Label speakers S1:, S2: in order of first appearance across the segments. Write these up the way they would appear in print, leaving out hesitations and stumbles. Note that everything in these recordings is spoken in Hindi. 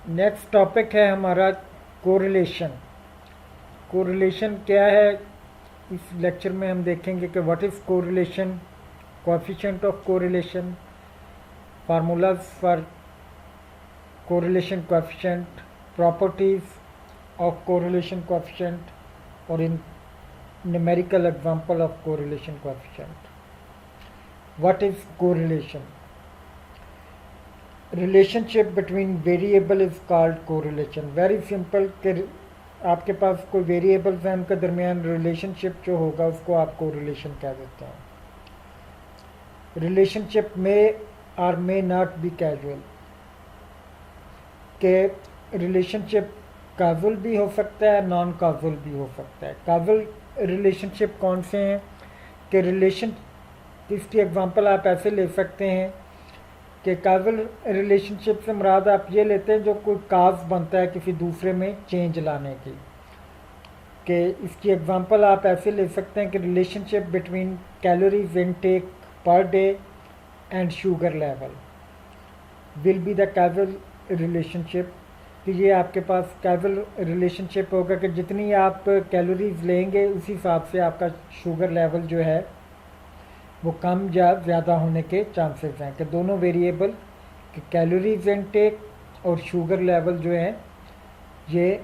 S1: नेक्स्ट टॉपिक है हमारा कोरिलेशन। कोरिलेशन क्या है, इस लेक्चर में हम देखेंगे कि what is correlation, coefficient of correlation, formulas for correlation coefficient, properties of correlation coefficient और इन numerical example of correlation coefficient. What is correlation? Relationship between variable is called correlation. Very simple कि आपके पास कोई वेरिएबल्स हैं, उनके दरमियान रिलेशनशिप जो होगा उसको आप कोरिलेशन कह देते हैं। रिलेशनशिप में और मे नॉट बी कैजुअल, के रिलेशनशिप काजुअल भी हो सकता है, नॉन काजुअल भी हो सकता है। काजुअल रिलेशनशिप कौन से हैं कि रिलेशन, इसकी एग्जांपल आप ऐसे ले सकते हैं कि काजुअल रिलेशनशिप से मुराद आप ये लेते हैं जो कोई काज बनता है किसी दूसरे में चेंज लाने की, कि इसकी एग्जांपल आप ऐसे ले सकते हैं कि relationship between calories intake per day and sugar level will be the casual relationship. कि ये आपके पास कैजुअल रिलेशनशिप होगा कि जितनी आप कैलोरीज लेंगे उस हिसाब से आपका शुगर लेवल जो है वो कम या ज़्यादा होने के चांसेस हैं। कि दोनों वेरिएबल कि कैलोरीज इनटेक और शुगर लेवल जो है ये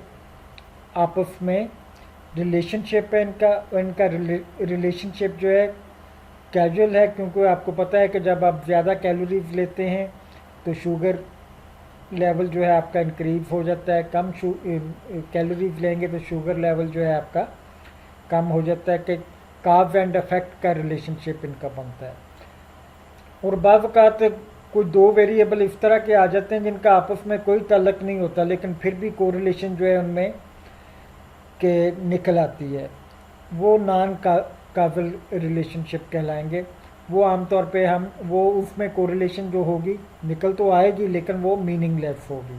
S1: आपस में रिलेशनशिप है, इनका रिलेशनशिप जो है कैजुअल है, क्योंकि आपको पता है कि जब आप ज़्यादा कैलोरीज लेते हैं तो शुगर लेवल जो है आपका इंक्रीज हो जाता है, कम कैलोरीज लेंगे तो शुगर लेवल जो है आपका कम हो जाता है। कि काज एंड इफेक्ट का रिलेशनशिप इनका बनता है। और बाज़ औक़ात कोई दो वेरिएबल इस तरह के आ जाते हैं जिनका आपस में कोई ताल्लुक़ नहीं होता, लेकिन फिर भी कोरिलेशन जो है उनमें के निकल आती है, वो नॉन काज़ल रिलेशनशिप कहलाएंगे। वो आमतौर पे हम वो उसमें कोरिलेशन जो होगी निकल तो आएगी लेकिन वो मीनिंगलेस होगी।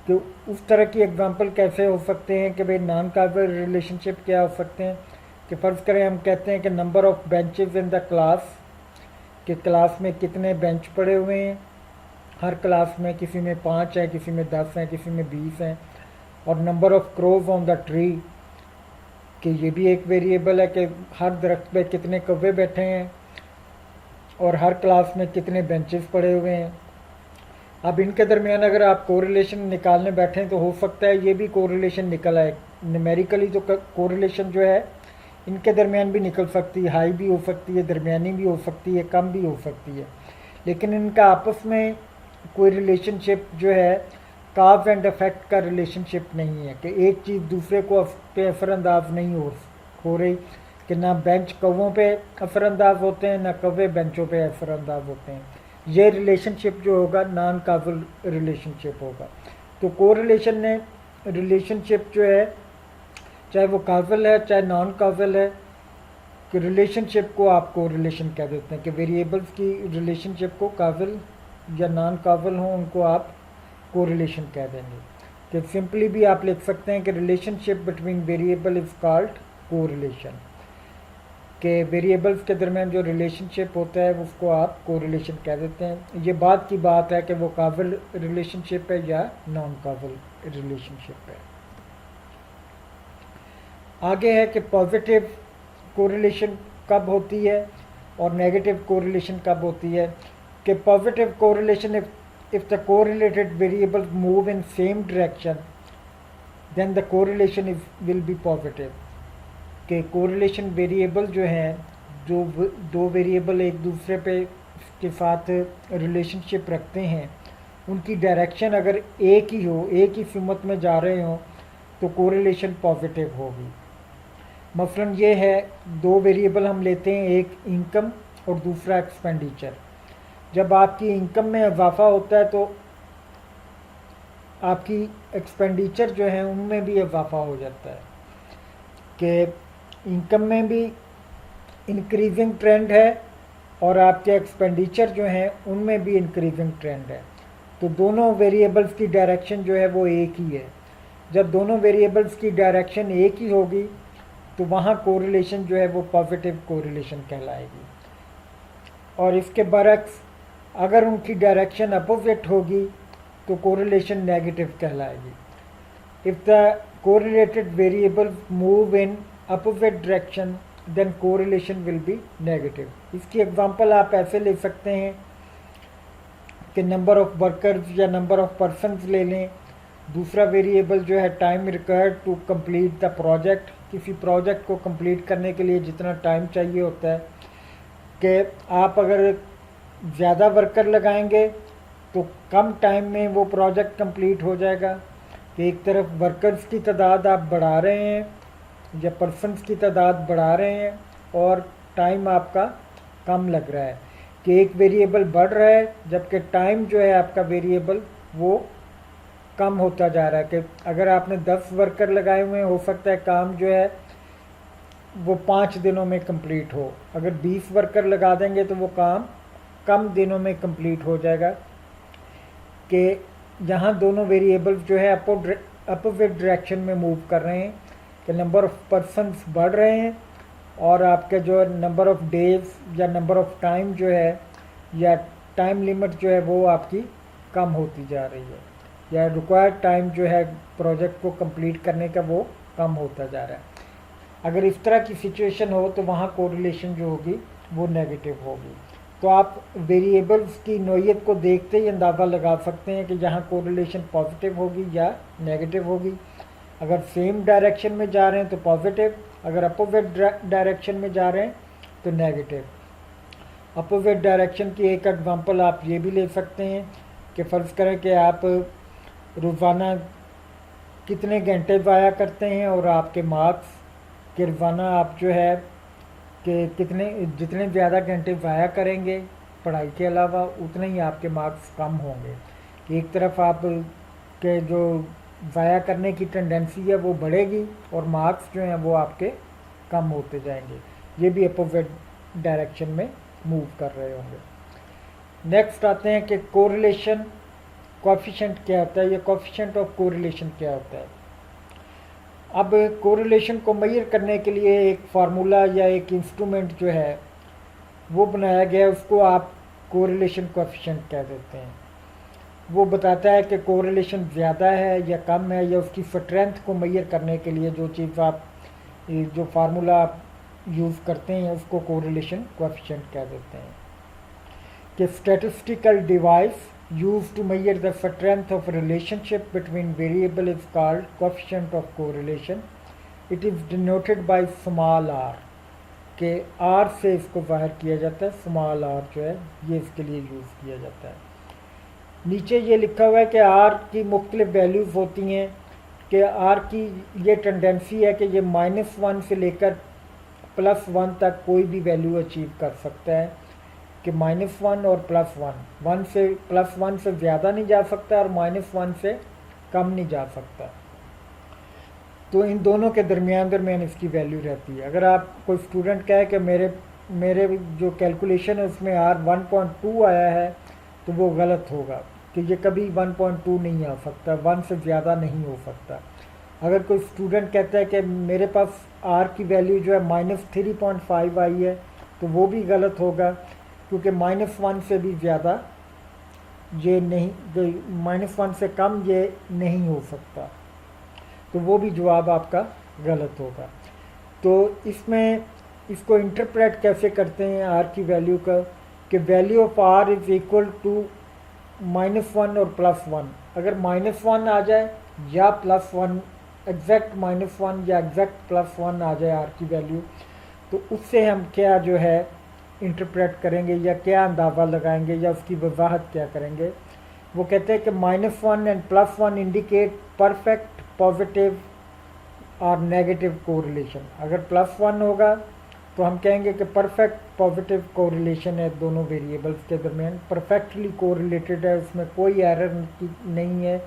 S1: तो उस तरह की एग्जांपल कैसे हो सकते हैं कि भाई नॉन काज़ल रिलेशनशिप क्या हो सकते हैं कि फ़र्ज़ करें हम कहते हैं कि number of benches in the class, कि क्लास में कितने बेंच पड़े हुए हैं, हर क्लास में किसी में 5 है, किसी में 10 हैं, किसी में 20 हैं। और number of crow on the tree, कि ये भी एक वेरिएबल है कि हर दरख्त पे कितने कौवे बैठे हैं और हर क्लास में कितने बेंचेस पड़े हुए हैं। अब इनके दरमियान अगर आप कोरिलेशन निकालने बैठें तो हो सकता है ये भी कोरिलेशन निकल आए। न्यूमेरिकली जो कोरिलेशन जो है इनके दरमियान भी निकल सकती है, हाई भी हो सकती है, दरमियानी भी हो सकती है, कम भी हो सकती है, लेकिन इनका आपस में कोई रिलेशनशिप जो है काज एंड इफेक्ट का रिलेशनशिप नहीं है, कि एक चीज़ दूसरे को पे असरअंदाज नहीं हो रही, कि ना बेंच कौवों पे असरअंदाज होते हैं ना कौवे बेंचों पे असरअंदाज होते हैं। ये रिलेशनशिप जो होगा नॉन काजुअल रिलेशनशिप होगा। तो कोरिलेशन ने रिलेशनशिप जो है चाहे वो काजुअल है चाहे नॉन काजुअल है, कि रिलेशनशिप को आप कोरिलेशन कह देते हैं। कि वेरिएबल्स की रिलेशनशिप को काजुअल या नॉन काजुअल हो उनको आप कोरिलेशन कह देंगे। कि सिंपली भी आप लिख सकते हैं कि relationship between variable is called correlation. के वेरिएबल्स के दरमियान जो रिलेशनशिप होता है उसको आप कोरिलेशन कह देते हैं। ये बात की बात है कि वो काजुअल रिलेशनशिप है या नॉन काजुअल रिलेशनशिप है। आगे है कि पॉजिटिव कोरिलेशन कब होती है और नेगेटिव कोरिलेशन कब होती है। कि positive correlation if the correlated variables move in same direction then the correlation will be positive। कि कोरिलेशन वेरिएबल जो हैं, जो दो वेरिएबल एक दूसरे पे के साथ रिलेशनशिप रखते हैं, उनकी डायरेक्शन अगर एक ही हो, एक ही सुमत में जा रहे हों तो कोरिलेशन पॉजिटिव होगी। मसलन ये है, दो वेरिएबल हम लेते हैं, एक इनकम और दूसरा एक्सपेंडिचर। जब आपकी इनकम में इजाफा होता है तो आपकी एक्सपेंडिचर जो है उनमें भी इजाफा हो जाता है। कि इनकम में भी इंक्रीजिंग ट्रेंड है और आपके एक्सपेंडिचर जो हैं उनमें भी इंक्रीजिंग ट्रेंड है। तो दोनों वेरिएबल्स की डायरेक्शन जो है वो एक ही है। जब दोनों वेरिएबल्स की डायरेक्शन एक ही होगी तो वहाँ कोरिलेशन जो है वो पॉजिटिव कोरिलेशन कहलाएगी। और इसके बरक्स अगर उनकी डायरेक्शन अपोजिट होगी तो कोरिलेशन नेगेटिव कहलाएगी। If the correlated variable move in opposite direction then correlation will be negative. इसकी एग्जांपल आप ऐसे ले सकते हैं कि नंबर ऑफ वर्कर्स या नंबर ऑफ पर्सन्स ले लें। दूसरा वेरिएबल जो है time required to complete the project, किसी प्रोजेक्ट को कंप्लीट करने के लिए जितना टाइम चाहिए होता है, कि आप अगर ज़्यादा वर्कर लगाएंगे तो कम टाइम में वो प्रोजेक्ट कंप्लीट हो जाएगा। कि एक तरफ वर्कर्स की तादाद आप बढ़ा रहे हैं या पर्सन्स की तादाद बढ़ा रहे हैं और टाइम आपका कम लग रहा है, कि एक वेरिएबल बढ़ रहा है जबकि टाइम जो है आपका वेरिएबल वो कम होता जा रहा है। कि अगर आपने 10 वर्कर लगाए हुए हैं, हो सकता है काम जो है वो 5 दिनों में कंप्लीट हो। अगर 20 वर्कर लगा देंगे तो वो काम कम दिनों में कंप्लीट हो जाएगा। कि यहाँ दोनों वेरिएबल्स जो है अपोजिट डायरेक्शन में मूव कर रहे हैं, कि नंबर ऑफ पर्सन्स बढ़ रहे हैं और आपके जो नंबर ऑफ डेज या नंबर ऑफ टाइम जो है या टाइम लिमिट जो है वो आपकी कम होती जा रही है, या रिक्वायर्ड टाइम जो है प्रोजेक्ट को कंप्लीट करने का वो कम होता जा रहा है। अगर इस तरह की सिचुएशन हो तो वहाँ कोरिलेशन जो होगी वो नेगेटिव होगी। तो आप वेरिएबल्स की नोयत को देखते ही अंदाज़ा लगा सकते हैं कि यहाँ कोरिलेशन पॉजिटिव होगी या नेगेटिव होगी। अगर सेम डायरेक्शन में जा रहे हैं तो पॉजिटिव, अगर अपोजिट डायरेक्शन में जा रहे हैं तो नेगेटिव। अपोजिट डायरेक्शन की एक एग्जांपल आप ये भी ले सकते हैं कि फ़र्ज़ करें कि आप रोज़ाना कितने घंटे ज़ाया करते हैं और आपके मार्क्स कि रोज़ाना आप जो है कि जितने ज़्यादा घंटे ज़ाया करेंगे पढ़ाई के अलावा उतने ही आपके मार्क्स कम होंगे। कि एक तरफ आप के जो ज़ाया करने की टेंडेंसी है वो बढ़ेगी और मार्क्स जो हैं वो आपके कम होते जाएंगे। ये भी अपोजिट डायरेक्शन में मूव कर रहे होंगे। नेक्स्ट आते हैं कि कोरिलेशन कोएफिशिएंट क्या होता है, या कोएफिशिएंट ऑफ कोरिलेशन क्या होता है। अब कोरिलेशन को मेजर करने के लिए एक फार्मूला या एक इंस्ट्रूमेंट जो है वो बनाया गया है, उसको आप कोरिलेशन कोएफिशिएंट कह देते हैं। वो बताता है कि कोरिलेशन ज़्यादा है या कम है, या उसकी स्ट्रेंथ को मेजर करने के लिए जो चीज़ आप जो फार्मूला आप यूज़ करते हैं उसको कोरिलेशन कोएफिशिएंट कह देते हैं। कि statistical device used to measure the strength of relationship between variable is called coefficient of correlation. It is denoted by small r, के r से इसको बाहर किया जाता है। स्मॉल r जो है ये इसके लिए यूज़ किया जाता है। नीचे ये लिखा हुआ है कि r की मुख्तलिफ वैल्यूज़ होती हैं, कि r की ये टेंडेंसी है कि ये -1 से लेकर +1 तक कोई भी वैल्यू अचीव कर सकता है। कि -1 और +1, +1 से ज़्यादा नहीं जा सकता और -1 से कम नहीं जा सकता। तो इन दोनों के दरमियान इसकी वैल्यू रहती है। अगर आप कोई स्टूडेंट कहे कि मेरे जो कैलकुलेशन है उसमें R 1.2 आया है तो वो गलत होगा, कि ये कभी 1.2 नहीं आ सकता, 1 से ज़्यादा नहीं हो सकता। अगर कोई स्टूडेंट कहता है कि मेरे पास R की वैल्यू जो है -3.5 आई है तो वो भी गलत होगा, क्योंकि -1 से भी ज़्यादा ये नहीं, -1 से कम ये नहीं हो सकता, तो वो भी जवाब आपका गलत होगा। तो इसमें इसको इंटरप्रेट कैसे करते हैं R की वैल्यू का, कि value of R is equal to -1 और +1। अगर -1 आ जाए या +1, एग्जैक्ट -1 या एग्जैक्ट +1 आ जाए R की वैल्यू, तो उससे हम क्या जो है इंटरप्रेट करेंगे या क्या अंदाज़ा लगाएंगे या उसकी वजाहत क्या करेंगे। वो कहते हैं कि -1 एंड +1 इंडिकेट परफेक्ट पॉजिटिव और नेगेटिव कोरिलेशन। अगर +1 होगा तो हम कहेंगे कि परफेक्ट पॉजिटिव कोरिलेशन है दोनों वेरिएबल्स के दरमियान, परफेक्टली कोरिलेटेड है, उसमें कोई एरर नहीं है,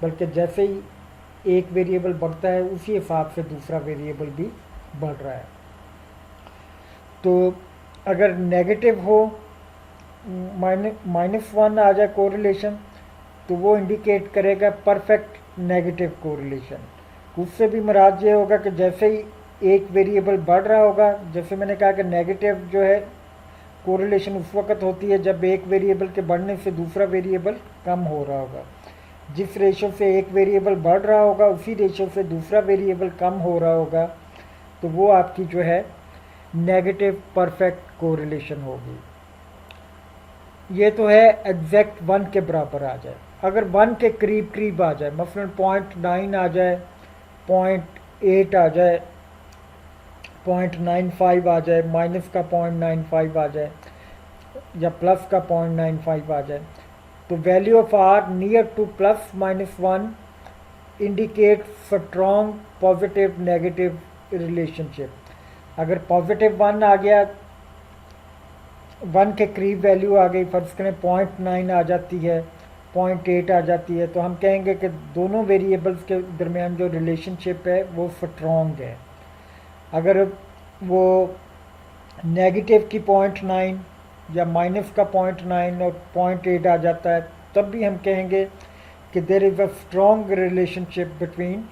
S1: बल्कि जैसे ही एक वेरिएबल बढ़ता है उसी हिसाब से दूसरा वेरिएबल भी बढ़ रहा है। तो अगर नेगेटिव हो, -1 आ जाए कोरिलेशन, तो वो इंडिकेट करेगा परफेक्ट नेगेटिव कोरिलेशन। उससे भी मुराद ये होगा कि जैसे ही एक वेरिएबल बढ़ रहा होगा, जैसे मैंने कहा कि नेगेटिव जो है कोरिलेशन उस वक्त होती है जब एक वेरिएबल के बढ़ने से दूसरा वेरिएबल कम हो रहा होगा। जिस रेशो से एक वेरिएबल बढ़ रहा होगा उसी रेशो से दूसरा वेरिएबल कम हो रहा होगा, तो वो आपकी जो है नेगेटिव परफेक्ट कोरिलेशन होगी। ये तो है एग्जैक्ट 1 के बराबर आ जाए। अगर 1 के करीब करीब आ जाए, मसलन 0.9 आ जाए, 0.8 आ जाए, 0.95 आ जाए, माइनस का 0.95 आ जाए या प्लस का 0.95 आ जाए, तो value of R near to plus minus 1 indicate strong positive negative relationship. अगर पॉजिटिव 1 आ गया, 1 के करीब वैल्यू आ गई, फर्ज करें 0.9 आ जाती है, 0.8 आ जाती है, तो हम कहेंगे कि दोनों वेरिएबल्स के दरमियान जो रिलेशनशिप है वो स्ट्रॉन्ग है। अगर वो नेगेटिव की 0.9 या माइनस का 0.9 और 0.8 आ जाता है, तब भी हम कहेंगे कि there is a strong relationship between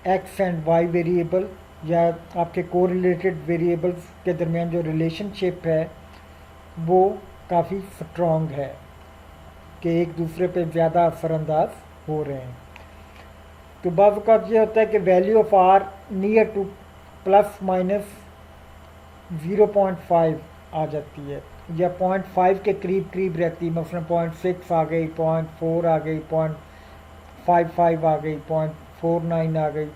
S1: X and Y variable, या आपके कोरिलेटेड वेरिएबल्स के दरमियान जो रिलेशनशिप है वो काफ़ी स्ट्रॉन्ग है कि एक दूसरे पे ज़्यादा असरअंदाज हो रहे हैं। तो बाज़ औक़ात ये होता है कि value of R near to plus minus 0.5 आ जाती है या 0.5 के करीब करीब रहती है, मसलन 0.6 आ गई, 0.4 आ गई, 0.55 आ गई, 0.49 आ गई।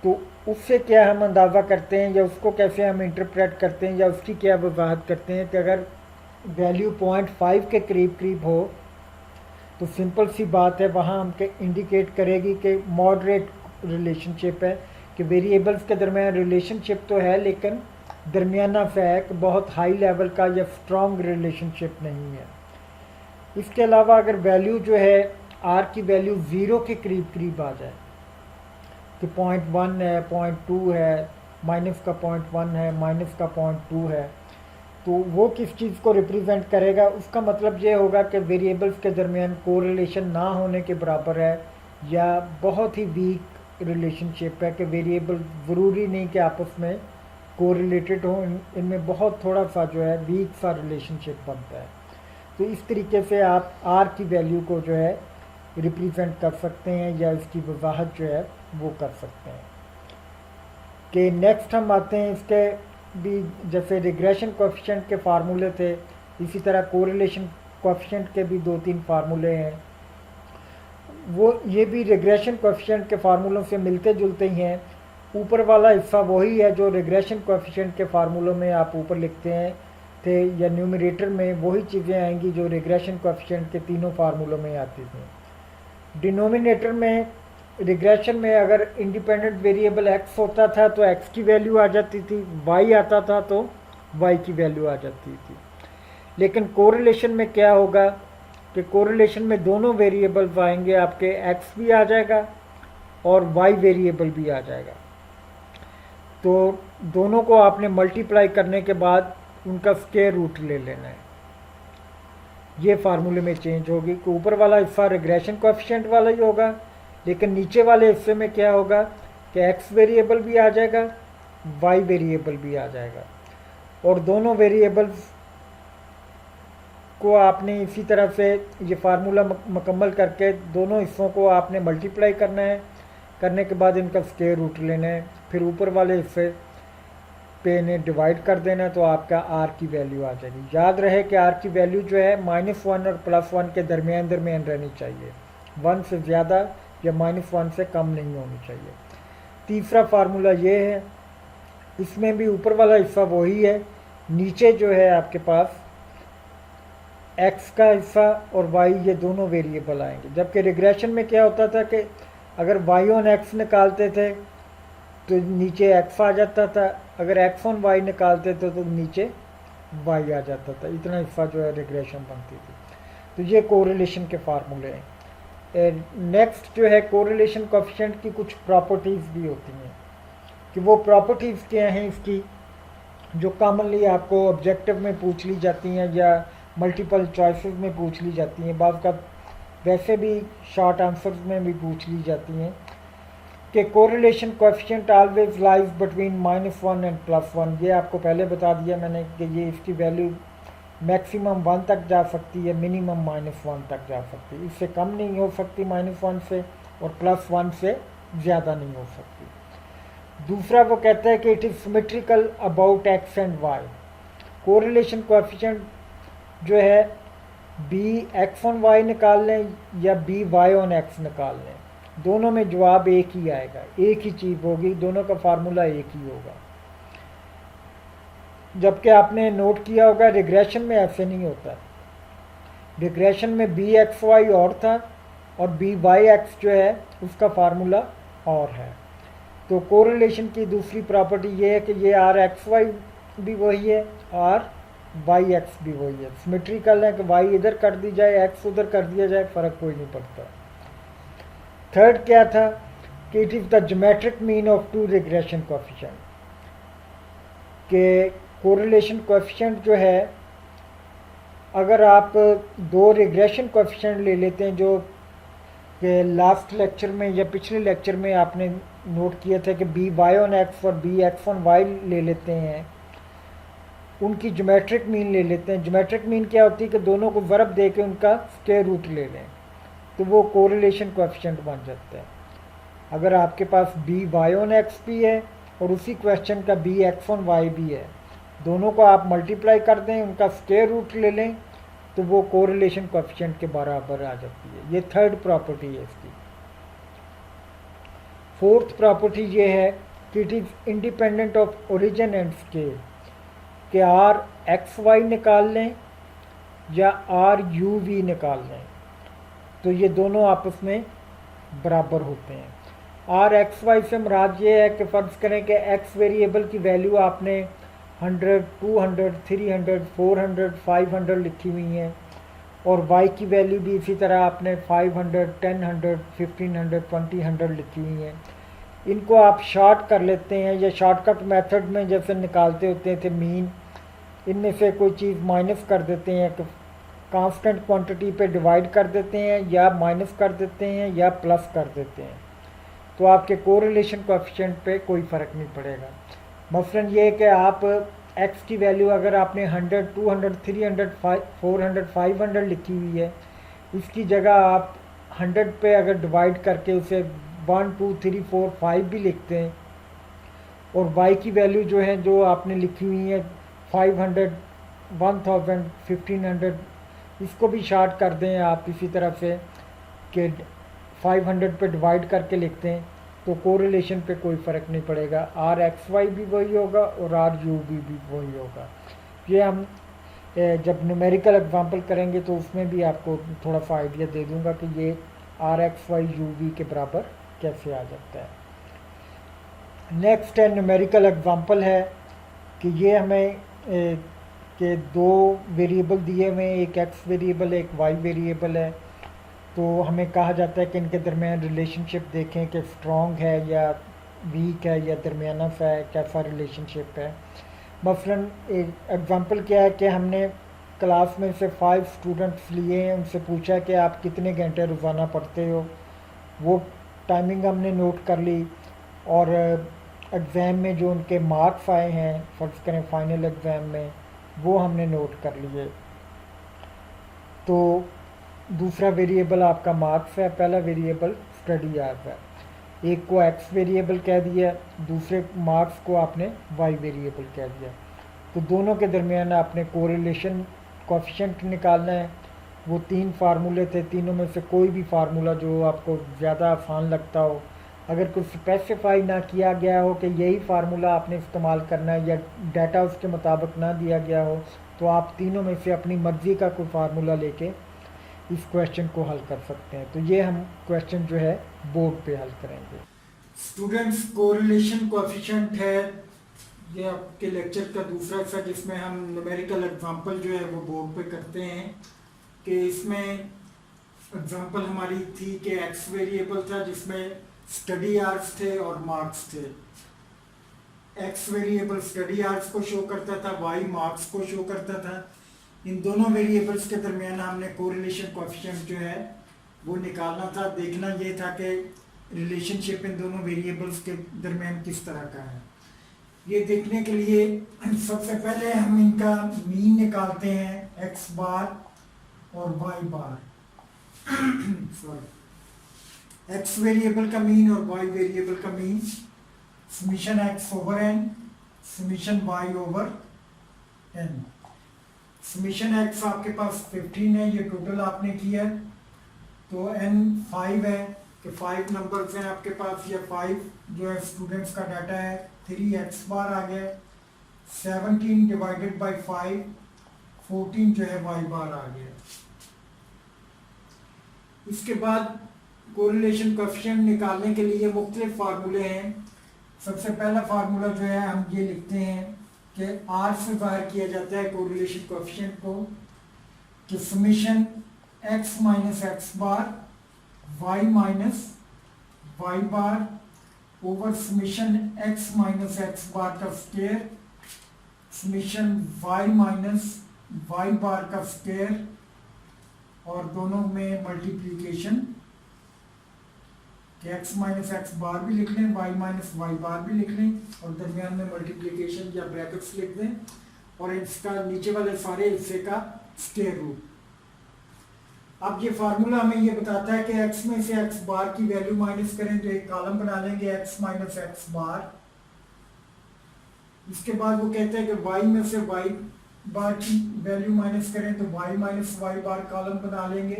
S1: तो उससे क्या हम अंदाज़ा करते हैं या उसको कैसे हम इंटरप्रेट करते हैं या उसकी क्या वजाहत करते हैं कि अगर वैल्यू 0.5 के करीब करीब हो तो सिंपल सी बात है, वहाँ हम इंडिकेट करेगी कि मॉडरेट रिलेशनशिप है, कि वेरिएबल्स के दरमियान रिलेशनशिप तो है लेकिन दरमियाना सा है, कि बहुत हाई लेवल का या स्ट्रॉन्ग रिलेशनशिप नहीं है। इसके अलावा अगर वैल्यू जो है आर की वैल्यू 0 के करीब करीब आ जाए कि 0.1 है, 0.2 है, माइनस का 0.1 है, माइनस का 0.2 है, तो वो किस चीज़ को रिप्रेजेंट करेगा? उसका मतलब ये होगा कि वेरिएबल्स के दरमियान कोरिलेशन ना होने के बराबर है या बहुत ही वीक रिलेशनशिप है, कि वेरिएबल ज़रूरी नहीं कि आपस में कोरिलेटेड हो, इनमें बहुत थोड़ा सा जो है वीक सा रिलेशनशिप बनता है। तो इस तरीके से आप आर की वैल्यू को जो है रिप्रेजेंट कर सकते हैं या इसकी वजाहत जो है वो कर सकते हैं। कि नेक्स्ट हम आते हैं इसके भी, जैसे रिग्रेशन कोएफिशिएंट के फार्मूले थे, इसी तरह कोरिलेशन कोएफिशिएंट के भी 2-3 फार्मूले हैं। वो ये भी रिग्रेशन कोएफिशिएंट के फार्मूलों से मिलते जुलते ही हैं। ऊपर वाला हिस्सा वही है जो रिग्रेशन कोएफिशिएंट के फार्मूलों में आप ऊपर लिखते हैं थे, या न्यूमरेटर में वही चीज़ें आएंगी जो रिग्रेशन कोएफिशिएंट के तीनों फार्मूलों में आती थी। डिनोमिनेटर में रिग्रेशन में अगर इंडिपेंडेंट वेरिएबल x होता था तो x की वैल्यू आ जाती थी, y आता था तो y की वैल्यू आ जाती थी। लेकिन कोरिलेशन में क्या होगा कि कोरिलेशन में दोनों वेरिएबल्स आएंगे, आपके x भी आ जाएगा और y वेरिएबल भी आ जाएगा। तो दोनों को आपने मल्टीप्लाई करने के बाद उनका स्क्वायर रूट ले लेना है। ये फार्मूले में चेंज होगी कि ऊपर वाला हिस्सा रिग्रेशन कोएफिशिएंट वाला ही होगा, लेकिन नीचे वाले हिस्से में क्या होगा कि x वेरिएबल भी आ जाएगा, y वेरिएबल भी आ जाएगा, और दोनों वेरिएबल्स को आपने इसी तरह से ये फार्मूला मुकम्मल करके दोनों हिस्सों को आपने मल्टीप्लाई करना है। करने के बाद इनका स्क्वायर रूट लेना है, फिर ऊपर वाले हिस्से पे इन्हें डिवाइड कर देना है, तो आपका r की वैल्यू आ जाएगी। याद रहे कि r की वैल्यू जो है -1 और +1 के दरमियान रहनी चाहिए, 1 से ज़्यादा या -1 से कम नहीं होनी चाहिए। तीसरा फार्मूला ये है, इसमें भी ऊपर वाला हिस्सा वही है, नीचे जो है आपके पास x का हिस्सा और y ये दोनों वेरिएबल आएंगे। जबकि रिग्रेशन में क्या होता था कि अगर y ऑन x निकालते थे तो नीचे x आ जाता था, अगर x ऑन y निकालते थे तो नीचे y आ जाता था। इतना हिस्सा जो है रिग्रेशन बनती थी। तो ये कोरिलेशन के फार्मूले हैं। नेक्स्ट जो है कोरिलेशन कोएफिशिएंट की कुछ प्रॉपर्टीज़ भी होती हैं, कि वो प्रॉपर्टीज़ क्या हैं इसकी, जो कॉमनली आपको ऑब्जेक्टिव में पूछ ली जाती हैं या मल्टीपल चॉइसेस में पूछ ली जाती हैं, बाज़ का वैसे भी शॉर्ट आंसर्स में भी पूछ ली जाती हैं, कि correlation coefficient always lies between -1 and +1। ये आपको पहले बता दिया मैंने कि ये इसकी वैल्यू मैक्सिमम 1 तक जा सकती है, मिनिमम -1 तक जा सकती है, इससे कम नहीं हो सकती -1 से, और +1 से ज़्यादा नहीं हो सकती। दूसरा वो कहता है कि it is symmetrical about x and y। Correlation coefficient जो है बी एक्स ऑन वाई निकाल लें या बी वाई ऑन एक्स निकाल लें, दोनों में जवाब एक ही आएगा, एक ही चीज़ होगी, दोनों का फार्मूला एक ही होगा। जबकि आपने नोट किया होगा रिग्रेशन में ऐसे नहीं होता। रिग्रेशन में बी एक्स वाई और था और बी वाई एक्स जो है उसका फार्मूला और है। तो कोरिलेशन की दूसरी प्रॉपर्टी ये है कि ये आर एक्स वाई भी वही है, आर वाई एक्स भी वही है, सिमेट्रिकल है कि वाई इधर कर दी जाए एक्स उधर कर दिया जाए, फ़र्क कोई नहीं पड़ता। थर्ड क्या था कि it is the geometric mean of two regression coefficient, के कोरिलेशन कोएफिशिएंट जो है, अगर आप दो रिग्रेशन कोएफिशिएंट ले लेते हैं जो कि लास्ट लेक्चर में या पिछले लेक्चर में आपने नोट किया था कि बी वाई ऑन एक्स और बी एक्स ऑन वाई ले लेते हैं, उनकी ज्योमेट्रिक मीन ले लेते हैं। ज्योमेट्रिक मीन क्या होती है कि दोनों को ज़रब दे के उनका स्क्वायर रूट ले लें, तो वो कोरिलेशन कोएफिशिएंट बन जाता है। अगर आपके पास बी वाई ऑन एक्स भी है और उसी क्वेश्चन का बी एक्स ऑन वाई भी है, दोनों को आप मल्टीप्लाई कर दें, उनका स्क्वायर रूट ले लें, तो वो कोरिलेशन कोएफिशिएंट के बराबर आ जाती है। ये थर्ड प्रॉपर्टी है इसकी। फोर्थ प्रॉपर्टी ये है कि it is independent of origin and scale, कि आर एक्स वाई निकाल लें या आर यू वी निकाल लें, तो ये दोनों आपस में बराबर होते हैं। आर एक्स वाई से मुराद ये है कि फ़र्ज़ करें कि एक्स वेरिएबल की वैल्यू आपने 100, 200, 300, 400, 500 लिखी हुई हैं, और वाई की वैल्यू भी इसी तरह आपने 500, 1000, 1500, 2000 लिखी हुई हैं। इनको आप शॉर्ट कर लेते हैं या शॉर्टकट मेथड में जैसे निकालते होते थे मीन, इनमें से कोई चीज़ माइनस कर देते हैं, तो कांस्टेंट क्वांटिटी पे डिवाइड कर देते हैं या माइनस कर देते हैं या प्लस कर देते हैं, तो आपके कोरिलेशन कोएफिशिएंट पे कोई फ़र्क नहीं पड़ेगा। मसलन ये है कि आप x की वैल्यू अगर आपने 100, 200, 300, 400, 500 लिखी हुई है, इसकी जगह आप 100 पे अगर डिवाइड करके उसे 1, 2, 3, 4, 5 भी लिखते हैं, और y की वैल्यू जो है जो आपने लिखी हुई है 500, 1000, 1500, इसको भी शार्ट कर दें आप इसी तरह से कि 500 पे डिवाइड करके लिखते हैं, तो कोरिलेशन पे कोई फ़र्क नहीं पड़ेगा, आर एक्स वाई भी वही होगा और आर यू भी वही होगा। ये हम जब न्यूमेरिकल एग्जांपल करेंगे तो उसमें भी आपको थोड़ा सा आइडिया दे दूंगा कि ये R X Y U V के बराबर कैसे आ जाता है। नेक्स्ट है न्यूमेरिकल एग्जांपल है कि ये हमें के दो वेरिएबल दिए हुए हैं, एक एक्स वेरिएबल है, एक वाई वेरिएबल है, तो हमें कहा जाता है कि इनके दरमियान रिलेशनशिप देखें कि स्ट्रॉन्ग है या वीक है या दरमियाना सा है, कैसा रिलेशनशिप है। मसलन एक एग्ज़ाम्पल क्या है कि हमने क्लास में से 5 स्टूडेंट्स लिए हैं, उनसे पूछा कि आप कितने घंटे रोज़ाना पढ़ते हो, वो टाइमिंग हमने नोट कर ली, और एग्ज़ाम में जो उनके मार्क्स आए हैं फ़र्ज़ करें फ़ाइनल एग्ज़ाम में, वो हमने नोट कर लिए। तो दूसरा वेरिएबल आपका मार्क्स है, पहला वेरिएबल स्टडी आवर्स है। एक को एक्स वेरिएबल कह दिया, दूसरे मार्क्स को आपने वाई वेरिएबल कह दिया, तो दोनों के दरमियान आपने कोरिलेशन कोएफिशिएंट निकालना है। वो 3 फार्मूले थे, तीनों में से कोई भी फार्मूला जो आपको ज़्यादा आसान लगता हो, अगर कुछ स्पेसिफाई ना किया गया हो कि यही फार्मूला आपने इस्तेमाल करना है या डाटा उसके मुताबिक ना दिया गया हो, तो आप तीनों में से अपनी मर्ज़ी का कोई फार्मूला लेके इस क्वेश्चन को हल कर सकते हैं। तो ये हम क्वेश्चन जो है बोर्ड पे हल करेंगे। स्टूडेंट्स, कोरिलेशन कोएफिशिएंट है ये आपके लेक्चर का दूसरा हिस्सा, जिसमें हम न्यूमेरिकल एग्जांपल जो है वो बोर्ड पे करते हैं। कि इसमें एग्जांपल हमारी थी कि एक्स वेरिएबल था जिसमें स्टडी आवर्स थे और मार्क्स थे। एक्स वेरिएबल स्टडी आवर्स को शो करता था, वाई मार्क्स को शो करता था। इन दोनों वेरिएबल्स के दरमियान हमने कोरिलेशन कोएफिशिएंट जो है वो निकालना था। देखना ये था कि रिलेशनशिप इन दोनों वेरिएबल्स के दरमियान किस तरह का है। ये देखने के लिए सबसे पहले हम इनका मीन निकालते हैं, एक्स बार और Y bar. Sorry, X variable का मीन और वाई वेरिएबल का mean, summation X over N, summation Y over N. Summation X आपके पास 15 है, ये टोटल आपने किया, तो एन 5 है कि 5 नंबर्स हैं आपके पास, या 5 जो है स्टूडेंट्स का डाटा है, 3 एक्स बार आ गया, 17 डिवाइडेड बाई 5, 14 जो है वाई बार आ गया। इसके बाद कोरिलेशन कोएफिशिएंट निकालने के लिए मुख्तलिफ फार्मूले हैं। सबसे पहला फार्मूला जो है हम ये लिखते हैं कि आर से बाहर किया जाता है कोरिलेशन कोएफिशिएंट को, कि summation x minus x bar y minus y bar over summation x minus x bar का square, summation y minus y bar का स्क्वायर, और दोनों में मल्टीप्लीकेशन, कि एक्स माइनस एक्स बार भी लिख लें, वाई माइनस वाई बार भी लिख लें, और दरमियान में मल्टीप्लीकेशन या ब्रैकेट्स लिख दें, और इसका नीचे वाले सारे हिस्से का स्क्वायर रूट। अब ये फार्मूला हमें ये बताता है कि x में से x बार की वैल्यू माइनस करें तो एक कॉलम बना लेंगे x माइनस एक्स बार। इसके बाद वो कहते हैं कि y में से y बार की वैल्यू माइनस करें तो y माइनस वाई बार कॉलम बना लेंगे।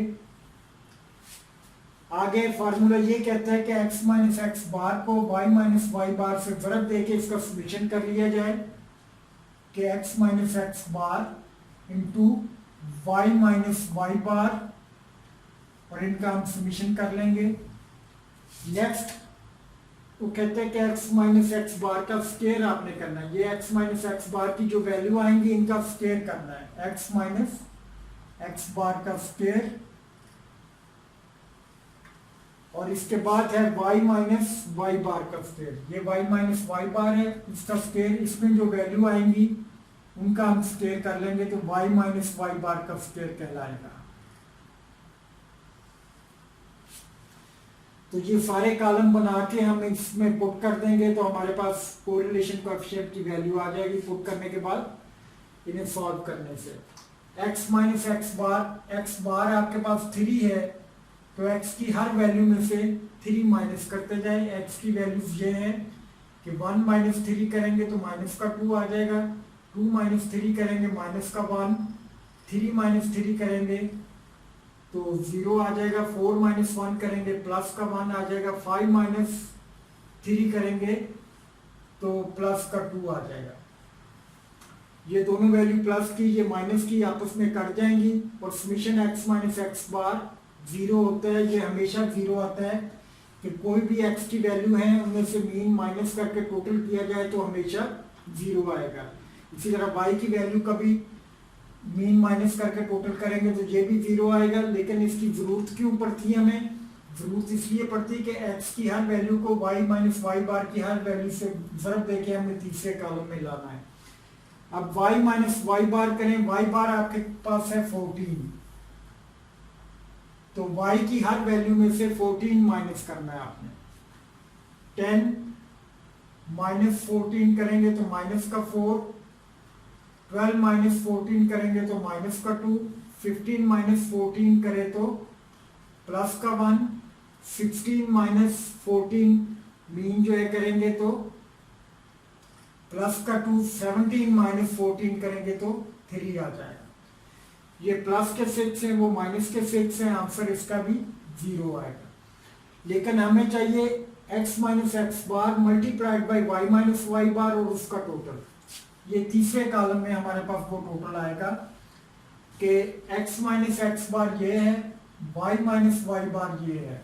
S1: आगे फार्मूला ये कहता है कि x माइनस एक्स बार को y माइनस वाई बार से ज़रब देके इसका सॉल्यूशन कर लिया जाए, कि x minus x bar into Y minus y bar, और इनका हम समीशन कर लेंगे। नेक्स्ट वो कहते हैं कि x माइनस एक्स बार का स्क्वायर आपने करना है, ये x माइनस एक्स बार की जो वैल्यू आएंगी इनका स्क्वायर करना है, x माइनस एक्स बार का स्क्वायर, और इसके बाद है y माइनस वाई बार का स्क्वायर, ये y माइनस वाई बार है, इसका स्क्वायर, इसमें जो वैल्यू आएंगी उनका हम स्क्वायर कर लेंगे, तो y माइनस वाई बार का स्क्वायर कहलाएगा। तो ये सारे कॉलम बना के हम इसमें पुट कर देंगे तो हमारे पास कोरिलेशन कोएफिशिएंट की वैल्यू आ जाएगी पुट करने के बाद इन्हें सॉल्व करने से। x माइनस एक्स बार आपके पास 3 है, तो x की हर वैल्यू में से 3 माइनस करते जाए। x की वैल्यूज ये है कि 1 माइनस 3 करेंगे तो माइनस का 2 आ जाएगा, 2 माइनस 3 करेंगे माइनस का 1, 3 माइनस 3 करेंगे तो 0 आ जाएगा, 4 माइनस 1 करेंगे प्लस का 1 आ जाएगा, 5 माइनस 3 करेंगे तो प्लस का 2 आ जाएगा। ये दोनों वैल्यू प्लस की ये माइनस की आपस में कट जाएंगी, और समीशन x माइनस एक्स बार 0 होता है, ये हमेशा 0 आता है कि कोई भी x की वैल्यू है उनमें से मीन माइनस करके टोटल किया जाए तो हमेशा 0 आएगा। इसी तरह y की वैल्यू कभी मीन माइनस करके टोटल करेंगे तो ये भी 0 आएगा। लेकिन इसकी जरूरत क्यों पड़ती है हमें? जरूरत इसलिए पड़ती है कि x की हर वैल्यू को y माइनस वाई बार की हर वैल्यू से ज़रब देके हमें तीसरे कॉलम में लाना है। अब y माइनस वाई बार करें, y बार आपके पास है 14, तो y की हर वैल्यू में से 14 माइनस करना है आपने। 10 माइनस 14 करेंगे तो माइनस का 4, 12 माइनस 14 करेंगे तो माइनस का 2, 15 माइनस 14 करें तो प्लस का 1, 16 माइनस 14 मीन जो है करेंगे तो प्लस का 2, 17 माइनस 14 करेंगे तो 3 आ जाएगा। ये प्लस के 6 हैं, वो माइनस के 6 हैं, आंसर इसका भी 0 आएगा। लेकिन हमें चाहिए x minus x bar multiplied by y minus y bar और उसका टोटल। ये तीसरे कॉलम में हमारे पास वो टोटल आएगा कि x माइनस एक्स बार ये है, y माइनस वाई बार ये है।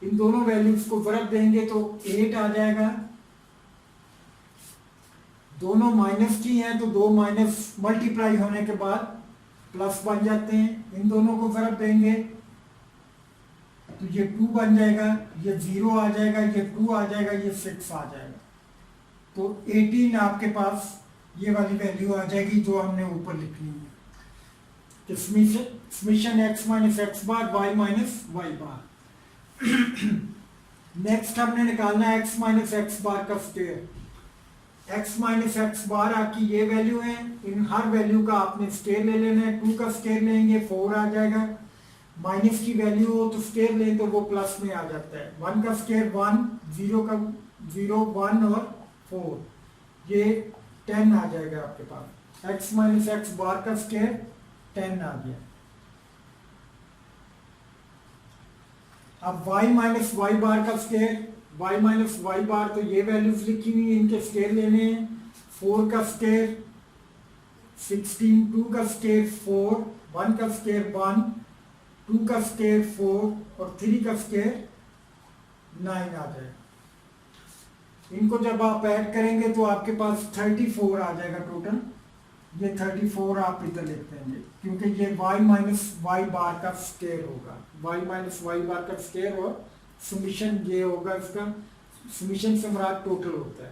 S1: इन दोनों वैल्यूज को ज़रब देंगे तो 8 आ जाएगा। दोनों माइनस की हैं तो 2 माइनस मल्टीप्लाई होने के बाद प्लस बन जाते हैं। इन दोनों को ज़रब देंगे तो ये 2 बन जाएगा, ये 0 आ जाएगा, ये 2 आ जाएगा, ये 6 आ जाएगा। तो 18 आपके पास ये वाली वैल्यू आ जाएगी जो हमने ऊपर लिखनी है। तो समीशन x माइनस एक्स बार y माइनस वाई बार। नेक्स्ट हमने निकालना है x माइनस एक्स बार का स्क्वायर। x माइनस एक्स बार आपकी ये वैल्यू है, इन हर वैल्यू का आपने स्केयर ले लेना है। 2 का स्केयर लेंगे 4 आ जाएगा, माइनस की वैल्यू हो तो स्केयर लें तो वो प्लस में आ जाता है। 1 का स्केयर 1, 0 का 0, 1 और 4, ये 10 आ जाएगा आपके पास। x माइनस एक्स बार का स्केयर 10 आ गया। अब y माइनस वाई बार का स्केयर, y माइनस वाई बार, तो ये वैल्यूज लिखी हुई है, इनके स्केयर लेने हैं। 4 का स्केयर 16, 2 का स्केयर 4, 1 का स्केयर 1, 2 का स्केयर 4 और 3 का स्केयर 9 आ जाएगा। इनको जब आप ऐड करेंगे तो आपके पास 34 आ जाएगा टोटल। ये 34 आप इधर लिखते हैं क्योंकि ये y माइनस वाई बार का स्केयर होगा, y माइनस वाई बार का स्केयर और समीशन ये होगा, इसका समीशन से मुराद टोटल होता है।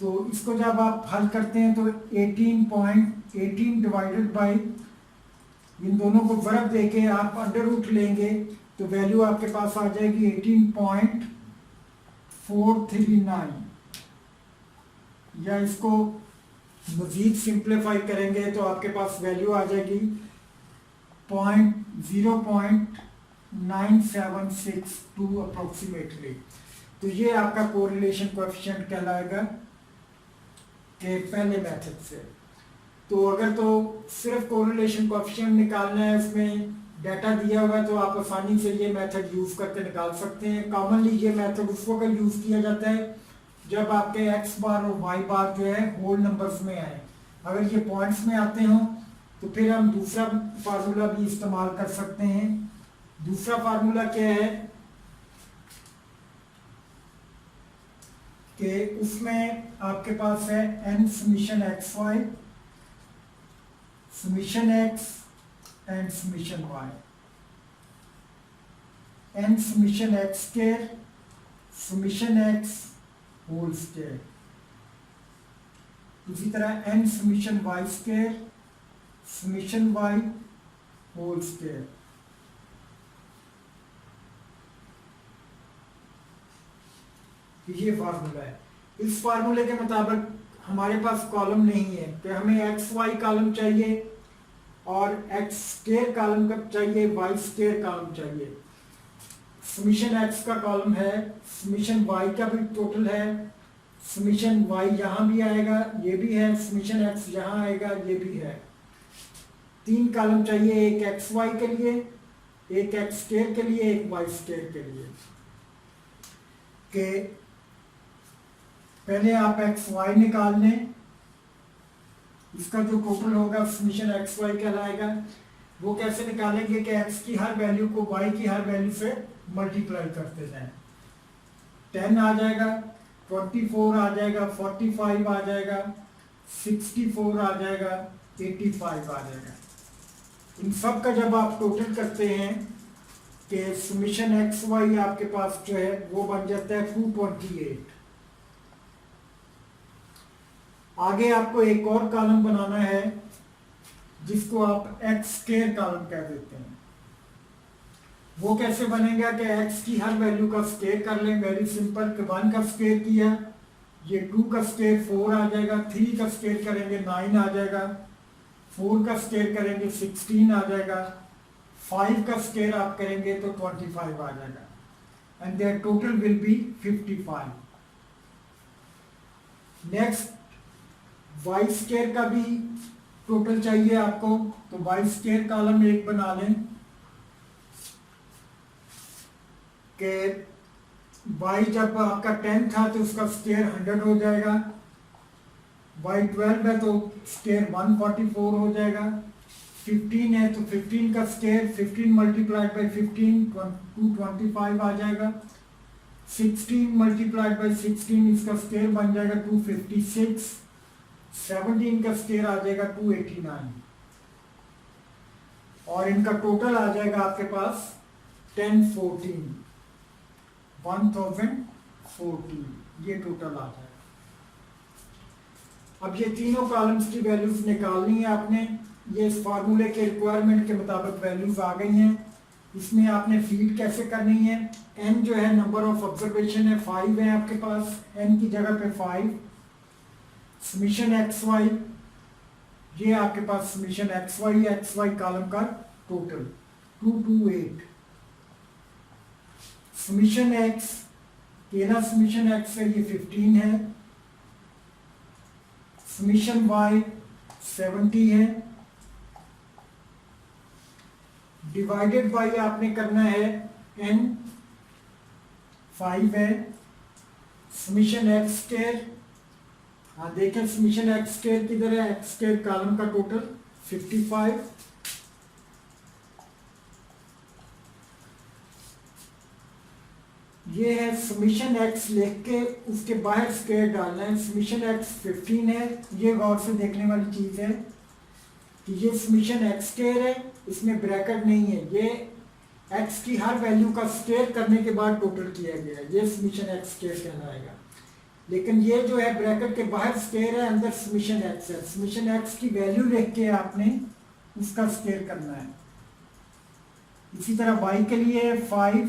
S1: तो इसको जब आप हल करते हैं तो 18.18 डिवाइडेड बाई, इन दोनों को वर्ग देके आप अंडर रूट लेंगे तो वैल्यू आपके पास आ जाएगी 18.439, या इसको मजीद सिंप्लीफाई करेंगे तो आपके पास वैल्यू आ जाएगी 0.9762 अप्रोक्सीमेटली। तो ये आपका कोरिलेशन कोएफिशिएंट कहलाएगा के पहले मेथड से। तो अगर तो सिर्फ कोरिलेशन कोएफिशिएंट निकालना है, उसमें डाटा दिया हुआ है, तो आप आसानी से ये मेथड यूज करके निकाल सकते हैं। कॉमनली ये मेथड उस वक्त यूज किया जाता है जब आपके x बार और y बार जो है होल नंबर्स में आए। अगर ये पॉइंट्स में आते हो तो फिर हम दूसरा फार्मूला भी इस्तेमाल कर सकते हैं। दूसरा फार्मूला क्या है कि उसमें आपके पास है n summation xy, summation x and summation y, n summation x square, summation x whole square, इसी तरह n summation y square, summation y whole square. ये फार्मूला है। इस फार्मूले के मुताबिक हमारे पास कॉलम नहीं है कि हमें एक्स वाई कॉलम चाहिए और एक्स स्क्वायर कॉलम कब चाहिए, वाई स्क्वायर कॉलम चाहिए। समीशन एक्स का कॉलम है, समीशन वाई का भी टोटल है, समीशन वाई यहाँ भी आएगा, ये भी है, समीशन एक्स यहाँ आएगा, ये भी है। 3 कॉलम चाहिए, एक एक्स वाई के लिए, एक एक्स स्क्वायर के लिए, एक वाई स्क्वायर के लिए। के पहले आप एक्स वाई निकाल लें, इसका जो टोटल होगा समीशन एक्स वाई कहलाएगा। वो कैसे निकालेंगे कि एक्स की हर वैल्यू को वाई की हर वैल्यू से मल्टीप्लाई करते जाएं। 10 आ जाएगा, 24 आ जाएगा, 45 आ जाएगा, 64 आ जाएगा, 85 आ जाएगा। इन सब का जब आप टोटल करते हैं कि समीशन एक्स वाई आपके पास जो है वो बन जाता है 228। आगे आपको एक और कॉलम बनाना है जिसको आप एक्स स्क्वायर कॉलम कह देते हैं। वो कैसे बनेगा कि एक्स की हर वैल्यू का स्क्वायर कर लें। वेरी सिंपल, कि 1 का स्क्वायर किया, ये 2 का स्क्वायर 4 आ जाएगा, 3 का स्क्वायर करेंगे 9 आ जाएगा, 4 का स्क्वायर करेंगे 16 आ जाएगा, 5 का स्क्वायर आप करेंगे तो 25 आ जाएगा, and their total will be 55। Next Y square का भी टोटल चाहिए आपको, तो वाई स्क्वायर कॉलम एक बना लें कि वाई जब आपका 10 था तो उसका स्क्वायर 100 हो जाएगा, वाई 12 है तो स्क्वायर 144 हो जाएगा, 15 है तो 15 का स्क्वायर 15 मल्टीप्लाइड बाई 15 225 आ जाएगा, 16 मल्टीप्लाइड बाई 16 इसका स्क्वायर बन जाएगा 256, 17 का स्क्वायर आ जाएगा 289, और इनका टोटल आ जाएगा आपके पास 1014 ये टोटल आ जाएगा। अब ये तीनों कॉलम्स की वैल्यूज निकालनी है आपने। ये इस फार्मूले के रिक्वायरमेंट के मुताबिक वैल्यूज आ गई हैं। इसमें आपने फीड कैसे करनी है। n जो है नंबर ऑफ ऑब्जर्वेशन है 5 है आपके पास, n की जगह पे 5, समीशन एक्स वाई, ये आपके पास समीशन एक्स वाई कॉलम का टोटल 228। समीशन एक्स, केना समीशन एक्स है ये 15 है, समीशन वाई 70 है, डिवाइडेड बाई आपने करना है n 5 है, समीशन एक्स स्क्वायर, हाँ देखें समीशन एक्स स्क्वायर किधर है, एक्स स्क्वायर कॉलम का टोटल 55, ये है समीशन एक्स लिख के उसके बाहर स्क्वायर डालना है, समीशन एक्स 15 है। ये गौर से देखने वाली चीज है कि ये समीशन एक्स स्क्वायर है, इसमें ब्रैकेट नहीं है, ये एक्स की हर वैल्यू का स्क्वायर करने के बाद टोटल किया गया है, ये समीशन एक्स स्क्वायर कहलाएगा। लेकिन ये जो है ब्रैकेट के बाहर स्क्वायर है, अंदर समीशन एक्स है, समीशन एक्स की वैल्यू लिख के आपने उसका स्क्वायर करना है। इसी तरह वाई के लिए 5,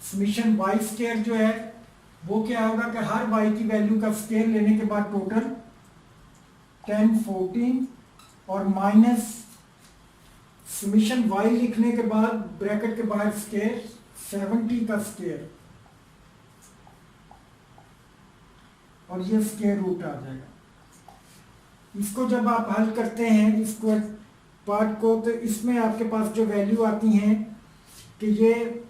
S1: समीशन वाई स्क्वायर जो है वो क्या होगा कि हर वाई की वैल्यू का स्क्वायर लेने के बाद टोटल 10 14 और माइनस समीशन वाई लिखने के बाद ब्रैकेट के बाहर स्क्वायर 70 का स्क्वायर और ये स्क्वायर रूट आ जाएगा। इसको जब आप हल करते हैं इसको पार्ट को, तो इसमें आपके पास जो वैल्यू आती हैं कि ये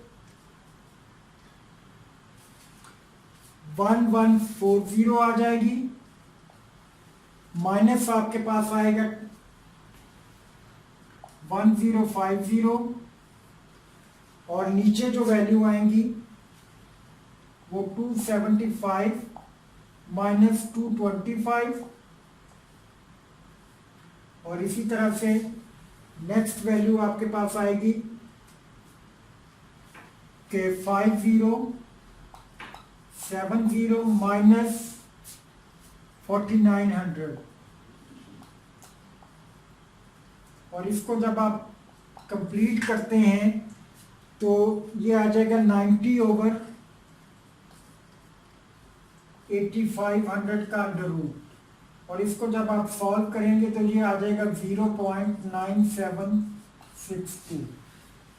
S1: 1140 आ जाएगी, माइनस आपके पास आएगा 1050 और नीचे जो वैल्यू आएंगी वो 275 माइनस 225 और इसी तरह से नेक्स्ट वैल्यू आपके पास आएगी के 5070 माइनस 4900 और इसको जब आप कंप्लीट करते हैं तो ये आ जाएगा 90/8500 का अंडर रूट और इसको जब आप सॉल्व करेंगे तो ये आ जाएगा 0.9762।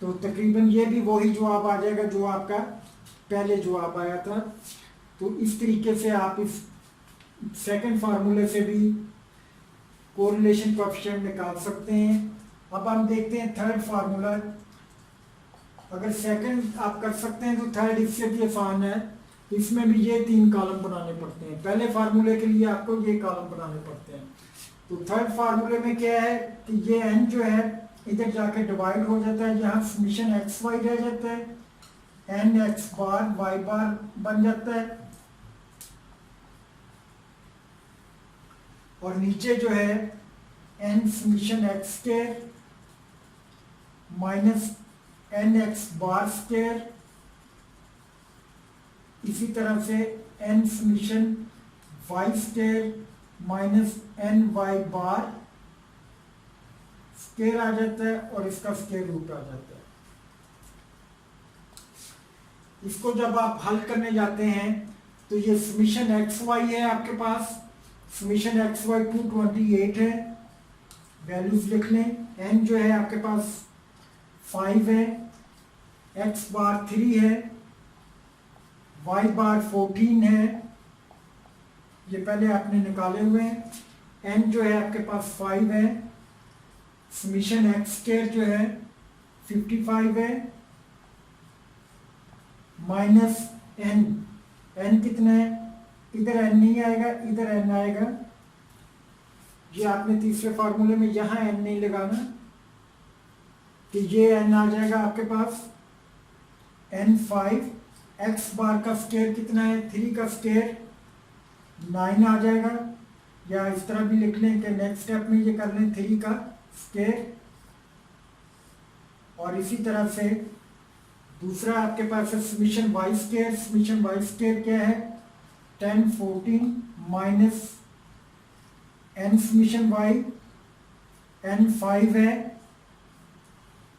S1: तो तकरीबन ये भी वही जवाब आ जाएगा जो आपका पहले जवाब आया था। तो इस तरीके से आप इस सेकंड फार्मूले से भी कोरिलेशन कोएफिशिएंट निकाल सकते हैं। अब हम देखते हैं थर्ड फार्मूला। अगर सेकंड आप कर सकते हैं तो थर्ड इससे भी आसान है। इसमें भी ये 3 कॉलम बनाने पड़ते हैं, पहले फार्मूले के लिए आपको ये कॉलम बनाने पड़ते हैं। तो थर्ड फार्मूले में क्या है कि ये n जो है इधर जाके डिवाइड हो जाता है, यहाँ समीशन एक्स वाई रह जाता है, n x bar y bar बन जाता है और नीचे जो है n summation x square minus n x bar square, इसी तरह से n summation Y square minus n y bar square आ जाता है और इसका स्क्वायर रूट आ जाता है। इसको जब आप हल करने जाते हैं तो ये समीशन एक्स वाई है आपके पास, समीशन एक्स वाई 228 है, वैल्यूज लिख लें। n जो है आपके पास 5 है, x बार 3 है, y बार 14 है, ये पहले आपने निकाले हुए हैं। n जो है आपके पास 5 है, समीशन एक्स स्क्वायर जो है 55 है माइनस n कितना है, इधर n नहीं आएगा इधर n आएगा, ये आपने तीसरे फार्मूले में यहाँ n नहीं लगाना, तो ये n आ जाएगा आपके पास n5, x बार का स्क्वायर कितना है 3 का स्क्वायर 9 आ जाएगा, या इस तरह भी लिख लें कि नेक्स्ट स्टेप में ये कर लें 3 का स्क्वायर। और इसी तरह से दूसरा आपके पास है summation Y square, summation Y square क्या है 10 14 minus n summation Y n 5 है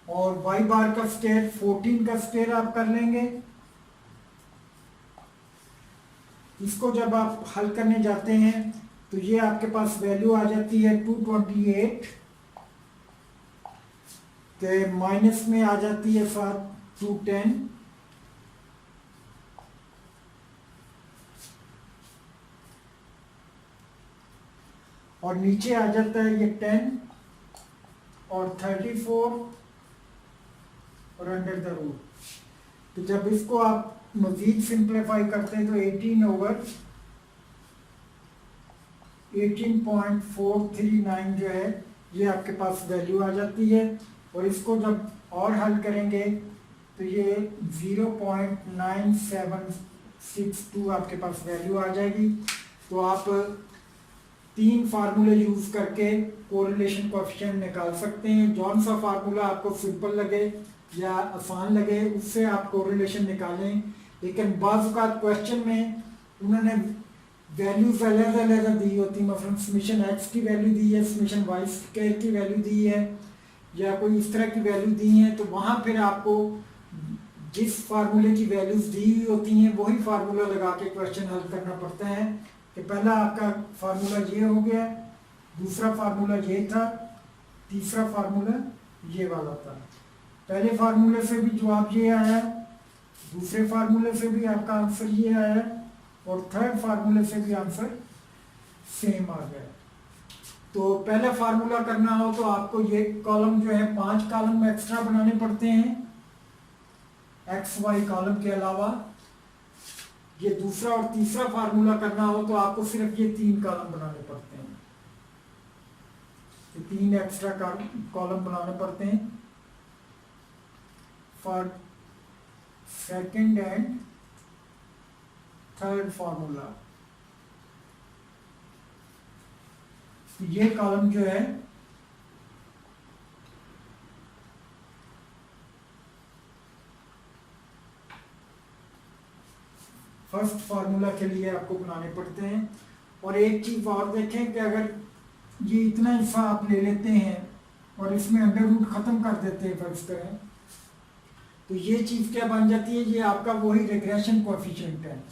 S1: और y बार का स्क्वायर 14 का स्क्वायर आप कर लेंगे। इसको जब आप हल करने जाते हैं तो ये आपके पास वैल्यू आ जाती है 228 के माइनस में आ जाती है 210 और नीचे आ जाता है ये 10 और 34 और अंडर द रूट। तो जब इसको आप मजीद सिंप्लीफाई करते हैं तो 18/18.439 जो है ये आपके पास वैल्यू आ जाती है। और इसको जब और हल करेंगे तो ये 0.9762 आपके पास वैल्यू आ जाएगी। तो आप 3 फार्मूले यूज करके कोरिलेशन कोएफिशिएंट निकाल सकते हैं। जौन सा फार्मूला आपको सिंपल लगे या आसान लगे उससे आप कोरिलेशन निकालें। लेकिन बाज़ औक़ात क्वेश्चन में उन्होंने वैल्यूज अलग दी होती, मतलब समेशन एक्स की वैल्यू दी है, समेशन वाई स्क्वायर की वैल्यू दी है, या कोई इस तरह की वैल्यू दी है। तो वहाँ फिर आपको जिस फार्मूले की वैल्यूज दी हुई होती हैं वही फार्मूला लगा के क्वेश्चन हल करना पड़ता है। कि पहला आपका फार्मूला ये हो गया, दूसरा फार्मूला ये था, तीसरा फार्मूला ये वाला था। पहले फार्मूले से भी जवाब ये आया, दूसरे फार्मूले से भी आपका आंसर ये आया और थर्ड फार्मूले से भी आंसर सेम आ गया। तो पहला फार्मूला करना हो तो आपको ये कॉलम जो है 5 कॉलम एक्स्ट्रा बनाने पड़ते हैं एक्स वाई कॉलम के अलावा। ये दूसरा और तीसरा फार्मूला करना हो तो आपको सिर्फ ये 3 कॉलम बनाने पड़ते हैं। ये 3 एक्स्ट्रा कॉलम बनाने पड़ते हैं for second and third formula. ये कॉलम जो है फर्स्ट फार्मूला के लिए आपको बनाने पड़ते हैं। और एक चीज और देखें कि अगर ये इतना हिस्सा आप ले लेते हैं और इसमें अंडर रूट खत्म कर देते हैं फर्ज करें, तो ये चीज क्या बन जाती है, ये आपका वही रिग्रेशन कोएफिशिएंट है।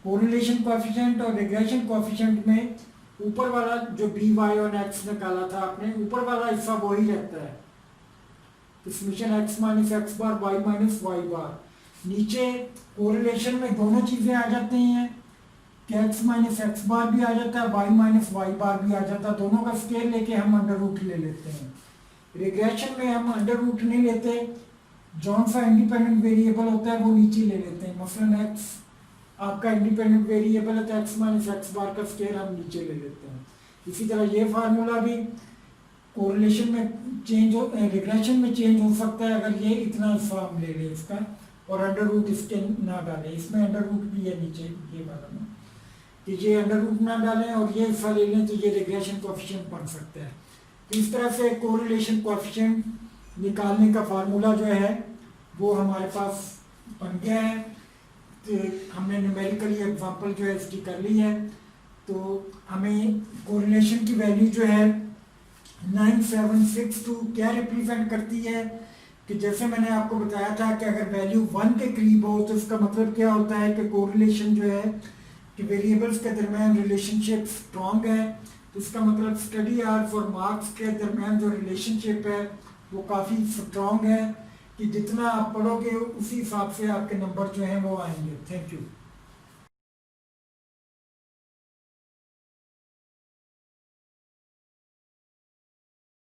S1: कोरिलेशन कोएफिशिएंट और रिग्रेशन कोएफिशिएंट में ऊपर वाला जो बी वाई और एक्स निकाला था आपने, ऊपर वाला हिस्सा वही रहता है, summation x minus x bar y minus y बार। नीचे कोरिलेशन में दोनों चीजें आ जाती हैं कि एक्स माइनस एक्स बार भी आ जाता है, वाई माइनस वाई बार भी आ जाता है। दोनों का स्केल लेके हम अंडर रूट ले लेते हैं। रिग्रेशन में हम अंडर रूट नहीं लेते, जौन सा इंडिपेंडेंट वेरिएबल होता है वो नीचे ले लेते हैं। मसलन एक्स आपका इंडिपेंडेंट वेरिएबल है तो एक्स माइनस एक्स बार का स्केल हम नीचे ले लेते हैं। इसी तरह ये फार्मूला भी कोरिलेशन में चेंज हो, रिग्रेशन में चेंज हो सकता है अगर ये इतना हिस्सा हम ले लें इसका और अंडर रूट इसके ना डालें। इसमें अंडर रूट भी है नीचे ये वाला में, कि ये अंडर रूट ना डालें और ये हिस्सा ले लें तो ये रिग्रेशन कोएफिशिएंट बन सकता है। इस तरह से कोरिलेशन कोएफिशिएंट निकालने का फार्मूला जो है वो हमारे पास बन गया है। तो हमने न्यूमेरिकली एग्जांपल जो है इसकी कर ली है। तो हमें कोरिलेशन की वैल्यू जो है 9762 क्या रिप्रेजेंट करती है कि जैसे मैंने आपको बताया था कि अगर वैल्यू 1 के करीब हो तो इसका मतलब क्या होता है कि कोरिलेशन जो है कि वेरिएबल्स के दरमियान रिलेशनशिप स्ट्रॉन्ग है। तो इसका मतलब स्टडी आवर्स और मार्क्स के दरमियान जो रिलेशनशिप है वो काफ़ी स्ट्रॉन्ग है कि जितना आप पढ़ोगे उसी हिसाब से आपके नंबर जो हैं वो आएंगे। Thank you.